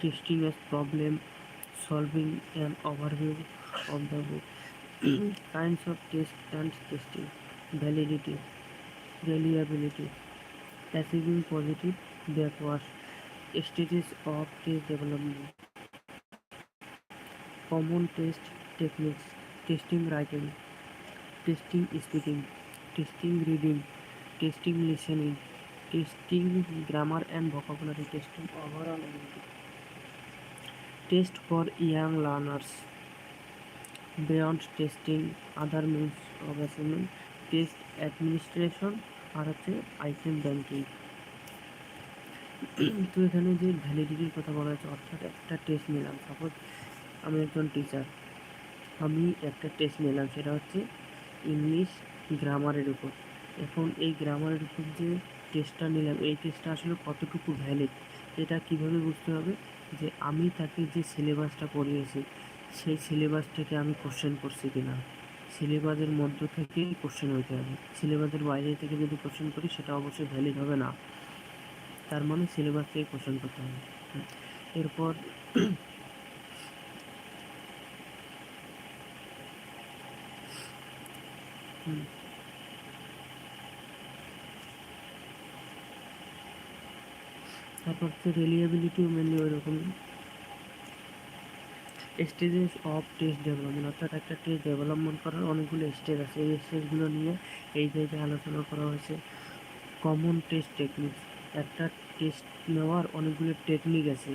testing as problem solving, an overview of the book. Kinds of test and testing: validity, reliability, achieving positive backwash, stages of test development, common test techniques, testing writing, testing speaking, testing reading, testing listening, testing grammar and vocabulary, testing overall ability. Test for young learners. Beyond testing, other means of assessment, test administration আর হচ্ছে item banking. তো এখানে যে ভ্যালিডিটির কথা বলা হচ্ছে, অর্থাৎ একটা test নিলাম, সাপোজ আমি একজন টিচার, আমি একটা টেস্ট নিলাম, সেটা হচ্ছে ইংলিশ গ্রামারের উপর। এখন এই গ্রামারের উপর যে টেস্টটা নিলাম, এই টেস্টটা আসলে কতটুকু ভ্যালিড, এটা কিভাবে বুঝতে হবে? যে আমি তাকে যে সিলেবাসটা পড়িয়েছি, সেই সিলেবাস থেকে আমি কোশ্চেন করছি কিনা। সিলেবাসের মধ্য থেকেই কোশ্চেন হইতে হবে, সিলেবাসের বাইরে থেকে যদি কোশ্চেন করি সেটা অবশ্যই ভ্যালিড হবে না। তার মানে সিলেবাস থেকে কোশ্চেন করতে হবে। এরপর তারপর হচ্ছে রিলিয়েবিলিটিও মেনলি ওই রকম। স্টেজেস অফ টেস্ট ডেভেলপমেন্ট, অর্থাৎ একটা টেস্ট ডেভেলপমেন্ট করার অনেকগুলো স্টেজ আছে, এই স্টেজগুলো নিয়ে এই জায়গায় আলোচনা করা হয়েছে। কমন টেস্ট টেকনিক, একটা টেস্ট নেওয়ার অনেকগুলো টেকনিক আছে,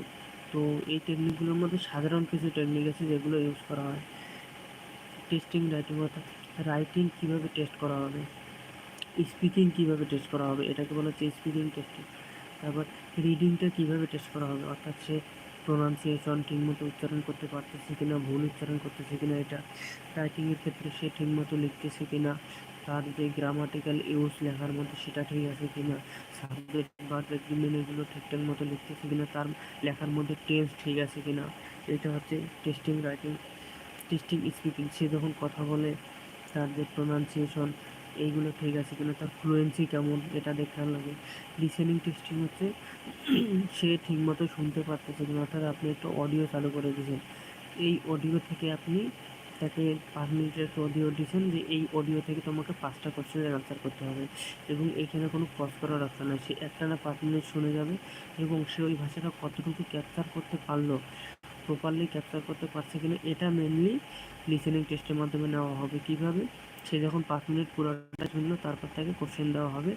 তো এই টেকনিকগুলোর মধ্যে সাধারণ কিছু টেকনিক আছে যেগুলো ইউজ করা হয়। টেস্টিং রাইটিং, অর্থাৎ রাইটিং কীভাবে টেস্ট করা হবে, স্পিকিং কীভাবে টেস্ট করা হবে, এটাকে বলা হচ্ছে স্পিকিং টেস্টিং। তারপর রিডিংটা কীভাবে টেস্ট করা হবে, অর্থাৎ সে প্রোনাউন্সিয়েশন ঠিকমতো উচ্চারণ করতে পারতেছে কিনা, ভুল উচ্চারণ করতেছে কিনা এটা। রাইটিংয়ের ক্ষেত্রে সে ঠিকমতো লিখতেছে কিনা, তার যে গ্রামাটিক্যাল ইউজ লেখার মধ্যে সেটা ঠিক আছে কিনা, সাবজেক্ট ভার্ব এগ্রিমেন্ট এগুলো ঠিকঠাক মতো লিখতেছে কিনা, তার লেখার মধ্যে টেন্স ঠিক আছে কিনা, এটা হচ্ছে টেস্টিং রাইটিং। টেস্টিং স্পিকিং, সে যখন কথা বলে তার যে প্রোনাউন্সিয়েশন এইগুলো ঠিক আছে কিনা, তার ফ্লুয়েন্সি কেমন, এটা দেখার লাগে। লিসেনিং টেস্টিং হচ্ছে সে ঠিকমতো শুনতে পারতেছে কিনা, অর্থাৎ আপনি একটা অডিও চালু করে দিয়েছেন, এই অডিও থেকে আপনি তাকে 5 মিনিটের একটা অডিও দিয়েছেন যে এই অডিও থেকে তোমাকে 5টা কোশ্চেনের আনসার করতে হবে, এবং এইখানে কোনো পজ করার অপশান নেই, সে একটানা 5 মিনিট শুনে যাবে, এবং সে ওই ভাষাটা কতটুকু ক্যাপচার করতে পারলো, প্রপারলি ক্যাপচার করতে পারছে কিনা, এটা মেনলি লিসেনিং টেস্টের মাধ্যমে নেওয়া হবে। কিভাবে? সে যখন 5 মিনিট পুরোটা শুনলো, তারপর তাকে কোশ্চেন দেওয়া হবে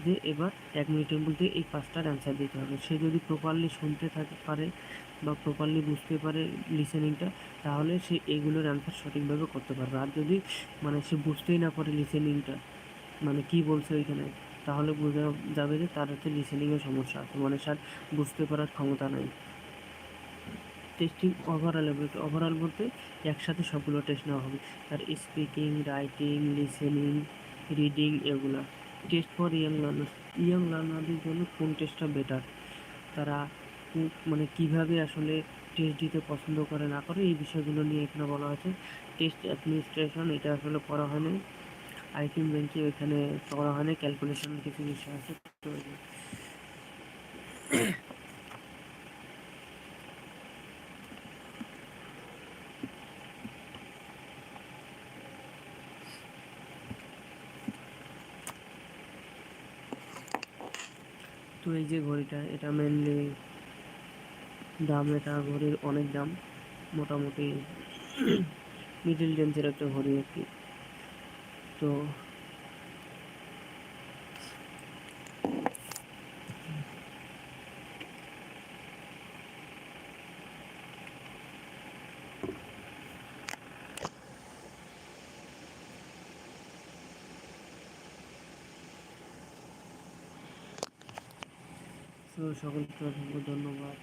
যে এবার 1 মিনিটের মধ্যে এই 5টার অ্যান্সার দিতে হবে। সে যদি প্রপারলি শুনতে পারে বা প্রপারলি বুঝতে পারে লিসেনিংটা, তাহলে সে এগুলোর অ্যান্সার সঠিকভাবে করতে পারবে। আর যদি সে বুঝতেই না পারে লিসেনিংটা, কী বলছে ওইখানে, তাহলে বোঝা যাবে যে তার হচ্ছে লিসেনিংয়ের সমস্যা আছে, তার বুঝতে পারার ক্ষমতা নেই। টেস্টিং ওভারঅল এবিলিটি, ওভারঅল বলতে একসাথে সবগুলো টেস্ট নেওয়া হবে, তার স্পিকিং, রাইটিং, লিসেনিং, রিডিং এগুলো। টেস্ট ফর ইয়াং লার্নারদের জন্য কোন টেস্টটা বেটার, তারা কীভাবে আসলে টেস্ট দিতে পছন্দ করে না করে, এই বিষয়গুলো নিয়ে এখানে বলা হয়েছে। টেস্ট অ্যাডমিনিস্ট্রেশন, এটা আসলে পড়া হয়নি। আইটেম ব্যাংকে এখানে করা হয়নি, ক্যালকুলেশন কিছু বিষয় আছে। তো এই যে ঘড়িটা, এটা মেনলি দাম, এটা ঘড়ির অনেক দাম, মোটামুটি মিডল রেঞ্জের একটা ঘড়ি আর কি। তো সকলকে অসংখ্য ধন্যবাদ।